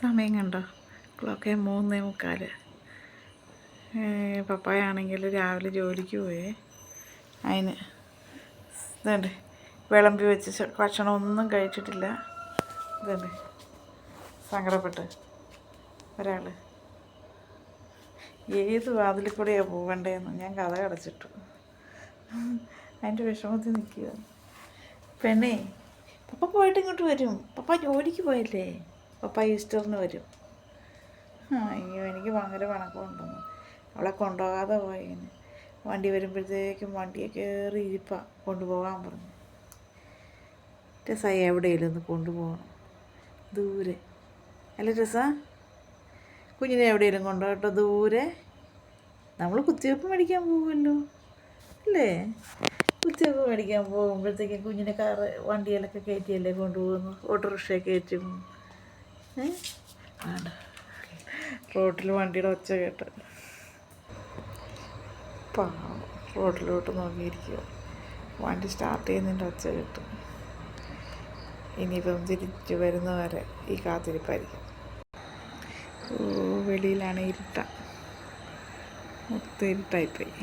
സമയം കണ്ടോ? ക്ലോക്ക് 3:45. പപ്പായാണെങ്കിൽ രാവിലെ ജോലിക്ക് പോയേ. അതിന് ഇതുണ്ട് വിളമ്പി വെച്ച് ഭക്ഷണം ഒന്നും കഴിച്ചിട്ടില്ല. ഇതുണ്ട് സങ്കടപ്പെട്ട് ഒരാൾ ഏത് വാതിലിൽ കൂടെയാണ് പോകണ്ടേന്ന് ഞാൻ കഥ അടച്ചിട്ടു. അതിൻ്റെ വിഷമത്തിൽ നിൽക്കുക. പെണ്ണേ, പപ്പ പോയിട്ട് ഇങ്ങോട്ട് വരും. പപ്പ ജോലിക്ക് പോയല്ലേ. പപ്പ ഈസ്റ്ററിന് വരും. അയ്യോ, എനിക്ക് ഭയങ്കര വണക്കമുണ്ടെന്ന്. അവളെ കൊണ്ടുപോകാതെ പോയതിന്. വണ്ടി വരുമ്പോഴത്തേക്കും വണ്ടിയെ കയറി ഇരിപ്പാണ് കൊണ്ടുപോകാൻ പറഞ്ഞു. രസമായി എവിടെയെങ്കിലും ഒന്ന് കൊണ്ടുപോകണം, ദൂരെ. അല്ല രസ, കുഞ്ഞിനെ എവിടെയെങ്കിലും കൊണ്ടുപോകട്ടോ ദൂരെ. നമ്മൾ കുത്തിവെപ്പ് മേടിക്കാൻ പോകുമല്ലോ അല്ലേ? കുത്തിവെപ്പ് മേടിക്കാൻ പോകുമ്പോഴത്തേക്കും കുഞ്ഞിനെ വണ്ടിയിലൊക്കെ കയറ്റിയല്ലേ കൊണ്ടുപോകുന്നു. ഓട്ടോറിക്ഷ കയറ്റും. റോട്ടിൽ വണ്ടിയുടെ ഒച്ച കേട്ട് പാവം റോട്ടിലോട്ട് നോക്കിയിരിക്കുക. വണ്ടി സ്റ്റാർട്ട് ചെയ്യുന്നതിൻ്റെ ഒച്ച കേട്ട്. ഇനിയിപ്പം തിരിച്ചു വരുന്നവരെ ഈ കാത്തിരിപ്പായിരിക്കും. വെളിയിലാണ് ഇരുട്ട, മൊത്തം ഇരുട്ടായിപ്പോയി.